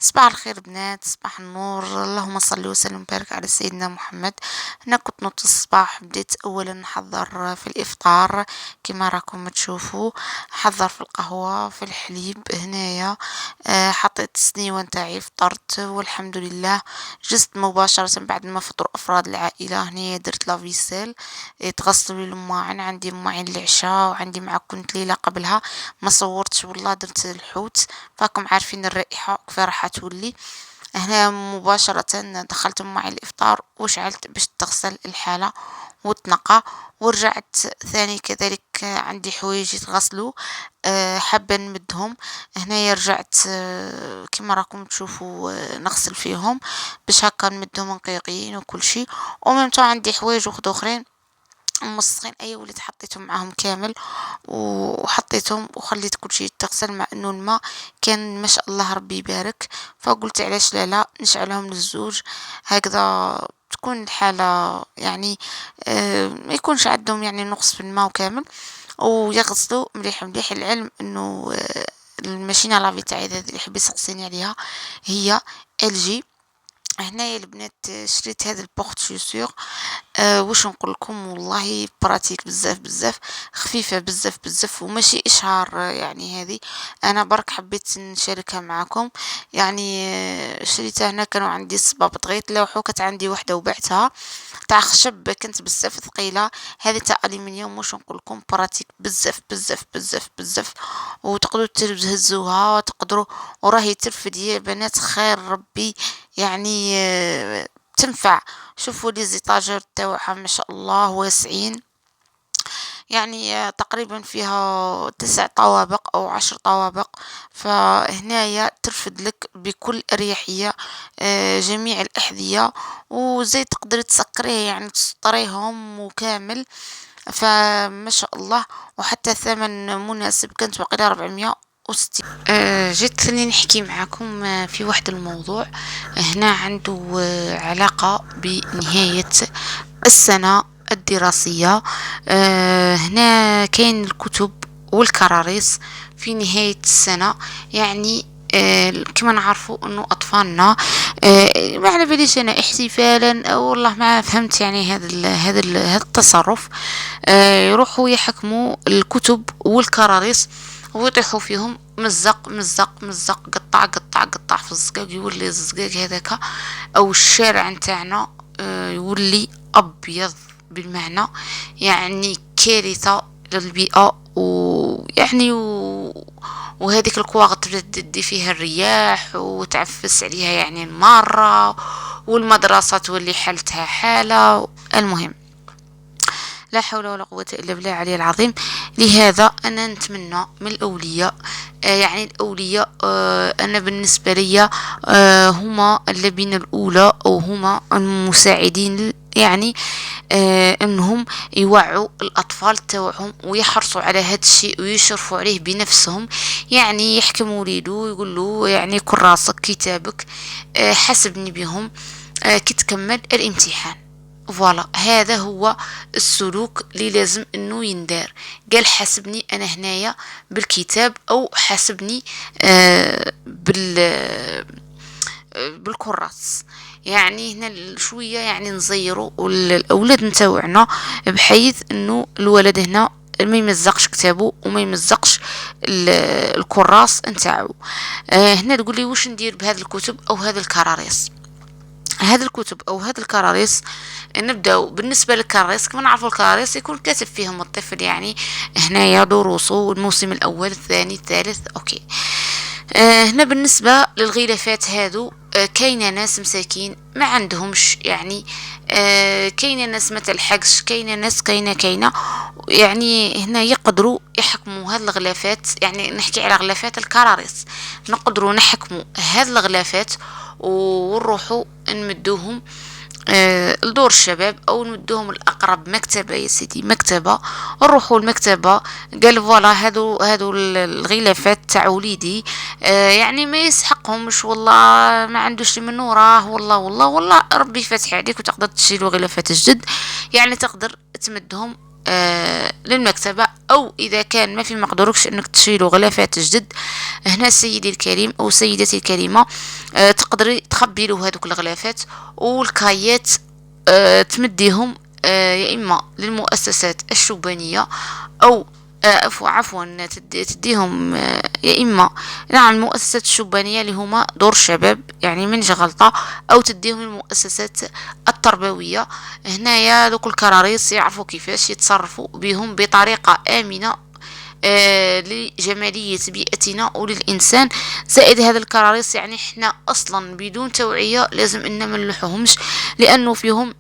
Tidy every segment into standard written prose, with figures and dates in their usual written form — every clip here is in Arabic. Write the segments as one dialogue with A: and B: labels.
A: صباح الخير بنات، صباح النور، اللهم صل وسلم وبارك على سيدنا محمد. هنا كنت نوضت الصباح، بديت اولا نحضر في الافطار كما راكم تشوفوا. حضر في القهوة في الحليب هنايا. حطيت السنيوة نتاعي، فطرت والحمد لله. جست مباشرة بعد ما فطروا افراد العائلة هنايا درت لافيسيل. تغسلوا لي المواعن، عندي مواعين العشاء وعندي معكون ليلة قبلها. ما صورتش والله، درت الحوت. فاكم عارفين الرائحة كيف راح تولي. هنا مباشرة دخلت معي الإفطار وشعلت باش تغسل الحالة وتنقى. ورجعت ثاني كذلك، عندي حوايج يتغسلوا. حابة نمدهم. هنايا رجعت، كما راكم تشوفوا، نغسل فيهم باش هكا نمدهم نقيقين وكل شي. ومن عندي حوايج اخرين ممسخين، اي وليت حطيتهم معاهم كامل وحطيتهم وخليت كل شيء تغسل، مع انه الماء كان ما شاء الله ربي يبارك. فقلت علاش لا نشعلهم للزوج هكذا، تكون الحالة يعني ما يكونش عندهم يعني نقص في الماء وكامل، ويغسلوا مليح مليح. العلم انه الماشينة لافي تاعي هذه اللي يحب يسقسيني عليها هي LG. هنايا البنات شريت هذا البورت شوسور. واش نقول لكم، والله براتيك بزاف بزاف، خفيفة بزاف بزاف وماشي إشهار. يعني هذه أنا برك حبيت نشاركها معكم. يعني شريتها هنا، كانوا عندي صباب بغيت لوحو، كانت عندي وحدة وبعتها تاع خشب، كانت بزاف ثقيلة. هذه تاع ألمنيوم، واش نقول لكم براتيك بزاف بزاف بزاف بزاف. وتقدروا تهزوها تقدروا، وراهي ترفد يا بنات خير ربي. يعني تنفع. شوفوا لي زيتاجر تاوعها ما شاء الله واسعين. يعني تقريبا فيها 9 طوابق أو 10 طوابق. فهنايا ترفد لك بكل أريحية جميع الأحذية، وزي تقدري تسكريه يعني تسطريهم وكامل. فما شاء الله. وحتى ثمن مناسب، كانت بقيلة 460. جيت خليني نحكي معكم في واحد الموضوع هنا عنده علاقة بنهاية السنة الدراسية. هنا كاين الكتب والكراريس في نهاية السنة. يعني كما نعرفوا انه اطفالنا، ما على باليش انا احتفالا او والله ما فهمت يعني هذا التصرف. يروحوا يحكموا الكتب والكراريس ويطيحوا فيهم مزق مزق مزق، قطع قطع قطع في الزقاق، يولي الزقاق هذاك او الشارع نتاعنا يولي ابيض بالمعنى. يعني كارثة للبيئة. ويعني وهذيك الكواغ تبدا تدي فيها الرياح وتعفس عليها يعني المارة، والمدرسة تولي حالتها حالة. المهم، لا حول ولا قوة إلا بالله العلي العظيم. لهذا أنا نتمنى من الأولياء، يعني الأولياء، أنا بالنسبة لي هما اللبنة الأولى أو هما المساعدين. يعني انهم يوعوا الاطفال تاعهم ويحرصوا على هذا الشيء ويشرفوا عليه بنفسهم. يعني يحكموا وليدو يقول له يعني كراسك كتابك، حسبني بهم كي تكمل الامتحان. فوالا هذا هو السلوك اللي لازم انه يندار. قال حاسبني انا هنايا بالكتاب او حاسبني بالكراس. يعني هنا شوية يعني نزيروا الأولاد نتاوعنا، بحيث إنه الولد هنا ما يمزقش كتابه وما يمزقش الكراس نتاعو. هنا تقولي واش ندير بهذه الكتب أو هذه الكراريس. هذه الكتب أو هذه الكراريس، نبداو بالنسبة للكراريس. كما نعرفوا الكراريس يكون كاتب فيهم الطفل يعني هنايا دروسه الموسم الأول الثاني الثالث. أوكي. هنا بالنسبة للغلافات هادو، كاينة ناس مساكين ما عندهمش يعني. كاينة ناس ما تلحقش، كاينة ناس كاينة. يعني هنا يقدروا يحكموا هاد الغلافات. يعني نحكي على غلافات الكراريس، نقدروا نحكموا هاد الغلافات ونروحوا نمدوهم لدور الشباب او نمدوهم الاقرب مكتبة. يا سيدي مكتبة، نروحوا المكتبة، قال فوالا هادو الغلافات تاع وليدي، يعني ما يسحقهمش والله، ما عندوش من وراه، والله والله والله ربي فاتح عليك وتقدر تشيلوا غلافات جدد. يعني تقدر تمدهم للمكتبة، أو إذا كان ما في مقدوركش أنك تشيلوا غلافات جدد، هنا سيدي الكريم أو سيدتي الكريمة تقدري تخبي له هذوك الغلافات والكايات، تمديهم يا إما للمؤسسات الشبانية، أو عفوا تديهم يا إما نعم المؤسسات الشبانية اللي هما دور الشباب يعني من غلطة، أو تديهم المؤسسات التربوية. هنايا دوك الكراريس يعرفوا كيفاش يتصرفوا بهم بطريقة آمنة لجمالية بيئتنا وللإنسان. زائد هذا الكراريس يعني احنا أصلا بدون توعية لازم إن منلوحوهمش، لأنه فيهم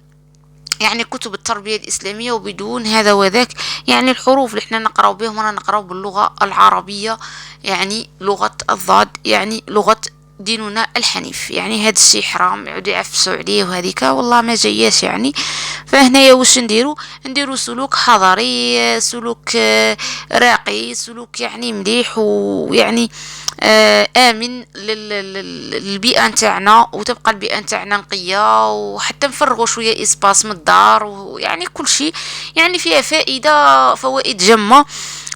A: يعني كتب التربية الإسلامية، وبدون هذا وذاك يعني الحروف اللي احنا نقراو بهم رانا نقراو باللغة العربية، يعني لغة الضاد، يعني لغة ديننا الحنيف. يعني هذا الشيء حرام يعودوا يعفسوا عليه وهذيك والله ما جياش يعني. فهنايا واش نديرو سلوك حضاري، سلوك راقي، سلوك يعني مليح ويعني امن للبيئه نتاعنا، وتبقى البيئه نتاعنا نقيه، وحتى نفرغوا شويه اسباس من الدار، ويعني كل شيء يعني فيها فوائد جمه.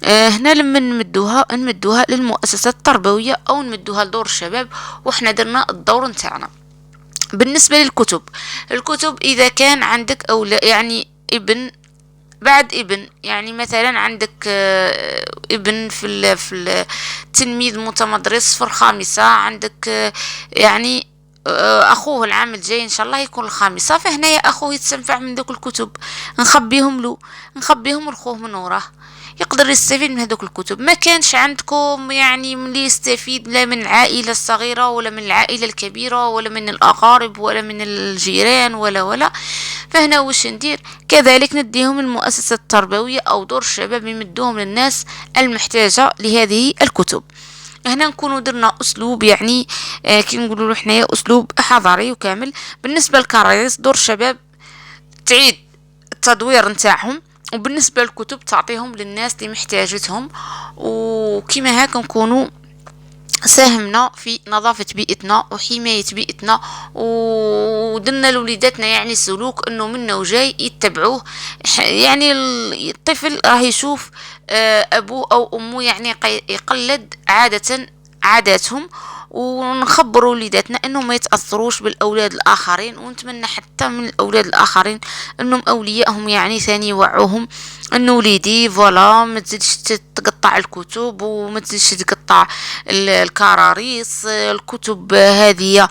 A: هنا لما نمدوها للمؤسسات التربويه او نمدوها لدور الشباب، وحنا درنا الدور نتاعنا. بالنسبه للكتب، الكتب اذا كان عندك او لا يعني ابن بعد ابن، يعني مثلا عندك ابن في التلميذ متمدرس في الخامسة، عندك يعني اخوه العام الجاي ان شاء الله يكون الخامسة، فهنا يا اخوه يتسنفع من ذوك الكتب، نخبيهم لخوه من وراه يقدر يستفيد من هذوك الكتب. ما كانش عندكم يعني من اللي يستفيد لا من العائلة الصغيرة ولا من العائلة الكبيرة ولا من الأقارب ولا من الجيران ولا، فهنا وش ندير؟ كذلك نديهم المؤسسة التربوية أو دور الشباب يمدوهم للناس المحتاجة لهذه الكتب. هنا نكونوا درنا أسلوب يعني كي نقولوا حنايا أسلوب حضاري وكامل. بالنسبة للكراريس دور الشباب تعيد التدوير نتاعهم، وبالنسبة للكتب تعطيهم للناس اللي محتاجتهم، وكما هكا نكونوا ساهمنا في نظافة بيئتنا وحماية بيئتنا، ودنا لوليداتنا يعني سلوك انه منا وجاي يتبعوه. يعني الطفل راه يشوف ابوه او امه يعني يقلد عاداتهم، ونخبروا وليداتنا انهم ما يتاثروش بالاولاد الاخرين، ونتمنى حتى من الاولاد الاخرين انهم اوليائهم يعني ثاني يوعوهم انه وليدي فوالا ما تزيدش تقطع الكتب وما تزيدش تقطع الكراريس، الكتب هذه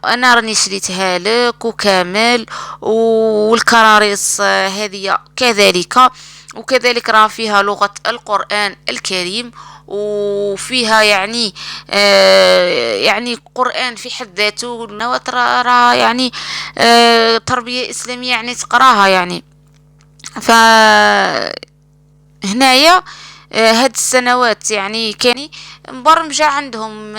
A: انا راني شريتها لك وكامل، والكراريس هذه كذلك، وكذلك راه فيها لغة القرآن الكريم، وفيها يعني يعني قرآن في حد ذاته، راه يعني تربية إسلامية يعني تقراها يعني. فهنايا هاد السنوات يعني كان مبرمجة عندهم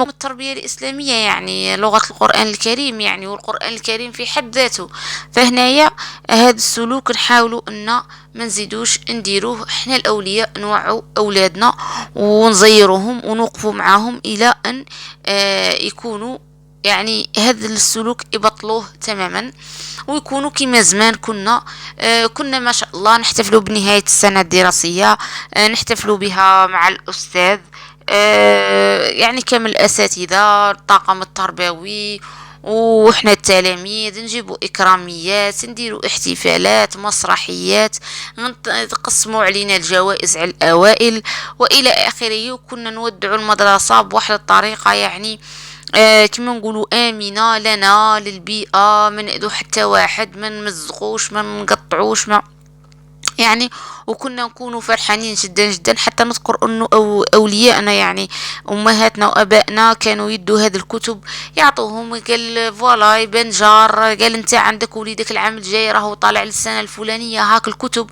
A: التربية الإسلامية يعني لغة القرآن الكريم يعني، والقرآن الكريم في حد ذاته. فهنايا هاد السلوك نحاولوا أن ما نزيدوش نديروه احنا الأولياء، نوعوا أولادنا ونزيروهم ونوقفوا معاهم إلى أن يكونوا يعني هذا السلوك يبطلوه تماما، ويكونوا كما زمان كنا ما شاء الله نحتفلوا بنهاية السنة الدراسية، نحتفلوا بها مع الأستاذ يعني كامل الأساتذة الطاقم التربوي وإحنا التلاميذ، نجيبوا إكراميات، نديروا احتفالات مسرحيات، نقسموا علينا الجوائز على الأوائل وإلى آخره. وكنا نودعوا المدرسة بواحد الطريقة يعني كما نقولوا آمنة لنا للبيئة، ما نأذوا حتى واحد، ما نمزقوش، ما نقطعوش، ما يعني. وكنا نكونوا فرحانين جدا جدا، حتى نذكر انه اولياءنا يعني امهاتنا وابائنا كانوا يدوا هذه الكتب يعطوهم، قال فوالا يبان جار، قال انت عندك وليدك العام الجاي راهو طالع للسنه الفلانيه هاك الكتب.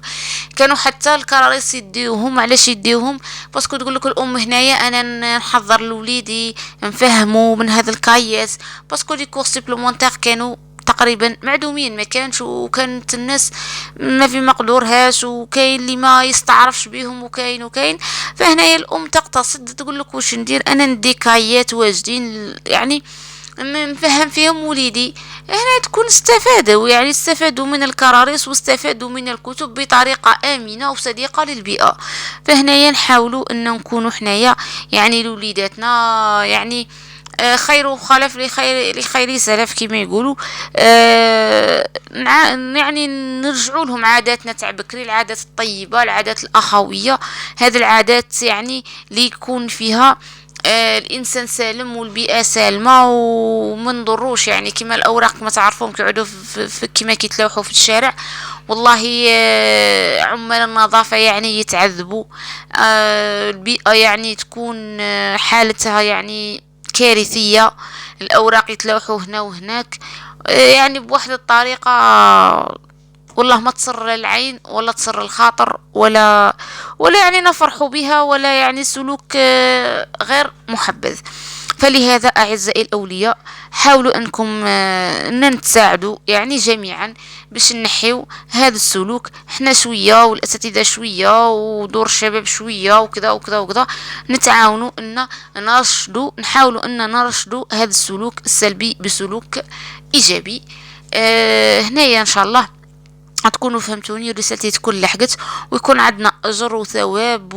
A: كانوا حتى الكراريس يديوهم، علاش يديوهم؟ باسكو تقول لك الام هنايا انا نحضر لوليدي نفهمه من هذا الكاياس، باسكو لي كور سوبلومونتير كانوا تقريبا معدومين، ما كانش، وكانت الناس ما في مقدورهاش، وكاين اللي ما يستعرفش بيهم، وكاين. فهنايا الام تقتصد تقول لك واش ندير، انا ندي كايات واجدين يعني نفهم فيهم وليدي، هنا تكون استفادوا، يعني استفادوا من الكراريس واستفادوا من الكتب بطريقة آمنة وصديقة للبيئة. فهنايا نحاولوا أن نكونوا حنايا يعني لوليداتنا يعني خير خلف لخير سلف كما يقولوا. يعني نرجعوا لهم عاداتنا تاع بكري، العادات الطيبة، العادات الأخوية، هذه العادات يعني اللي يكون فيها الانسان سالم والبيئه سالمه وما نضروش، يعني كما الاوراق ما تعرفون كيقعدوا كما كيتلوحوا في الشارع. والله عمال النظافه يعني يتعذبوا. البيئه يعني تكون حالتها يعني كارثيه، الاوراق يتلوحوا هنا وهناك. يعني بواحد الطريقه والله ما تصر العين ولا تصر الخاطر، ولا يعني نفرح بها، ولا يعني سلوك غير محبذ. فلهذا أعزائي الأولياء، حاولوا أنكم أن نتساعدوا يعني جميعا باش نحيو هذا السلوك، احنا شوية والأساتذة شوية ودور الشباب شوية وكذا وكذا وكذا، نتعاونوا أن نحاولوا أن نرشدوا هذا السلوك السلبي بسلوك إيجابي. هنايا إن شاء الله هتكونوا فهمتوني، رسالتي تكون لحقت ويكون عندنا اجر وثواب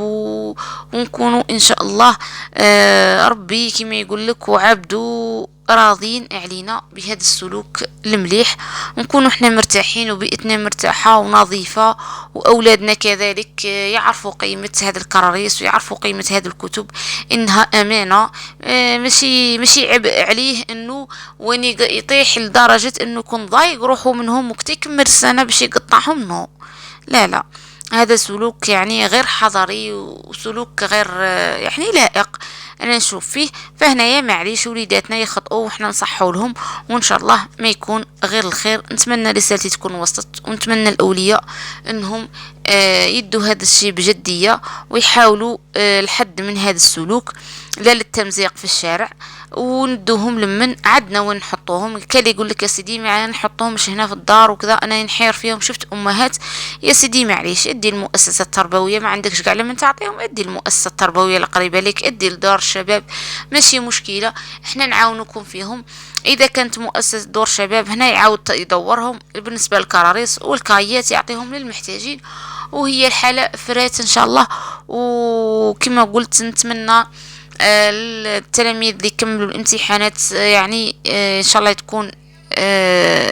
A: ونكونوا ان شاء الله ربي كما يقول لك وعبدو راضين علينا بهذا السلوك المليح، ونكونوا احنا مرتاحين وبيئتنا مرتاحة ونظيفة، واولادنا كذلك يعرفوا قيمة هذا الكراريس ويعرفوا قيمة هذه الكتب، انها امانة. ماشي عبء عليه انه وين يطيح لدرجة انه يكون ضايق روحه منهم وقت يكمل السنة باش يقطعهم. نو، لا لا، هذا سلوك يعني غير حضري وسلوك غير يعني لائق انا نشوف فيه. فهنايا معليش وليداتنا يخطئوا وحنا نصحوا لهم، وان شاء الله ما يكون غير الخير. نتمنى رسالتي تكون وصلت، ونتمنى الاولياء انهم يدوا هذا الشيء بجدية ويحاولوا الحد من هذا السلوك، لا للتمزيق في الشارع، وندوهم لمن عدنا وين نحطوهم. كان يقول لك يا سيدي ما نحطوهمش هنا في الدار وكذا، انا نحير فيهم. شفت امهات يا سيدي معليش ادي المؤسسة التربوية، ما عندكش كاع لمن تعطيهم ادي المؤسسة التربوية القريبة لك، ادي لدار الشباب، ماشي مشكلة، احنا نعاونكم فيهم. اذا كانت مؤسسة دور شباب هنا يعاود يدورهم بالنسبة للكراريس والكايات يعطيهم للمحتاجين، وهي الحالة فرات ان شاء الله. وكما قلت نتمنى التلاميذ اللي يكملوا الامتحانات يعني ان شاء الله تكون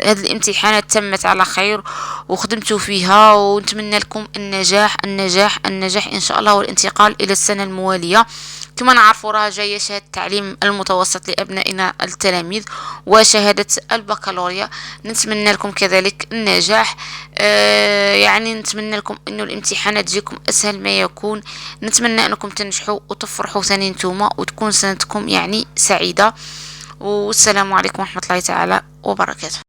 A: هذه الامتحانات تمت على خير وخدمتوا فيها، ونتمنى لكم النجاح النجاح النجاح ان شاء الله، والانتقال الى السنة الموالية. كما نعرفوا راه جاية شهادة التعليم المتوسط لأبنائنا التلاميذ وشهادة البكالوريا، نتمنى لكم كذلك النجاح. يعني نتمنى لكم انه الامتحانات تجيكم اسهل ما يكون، نتمنى انكم تنجحوا وتفرحوا ثاني نتوما وتكون سنتكم يعني سعيدة. والسلام عليكم ورحمة الله تعالى وبركاته.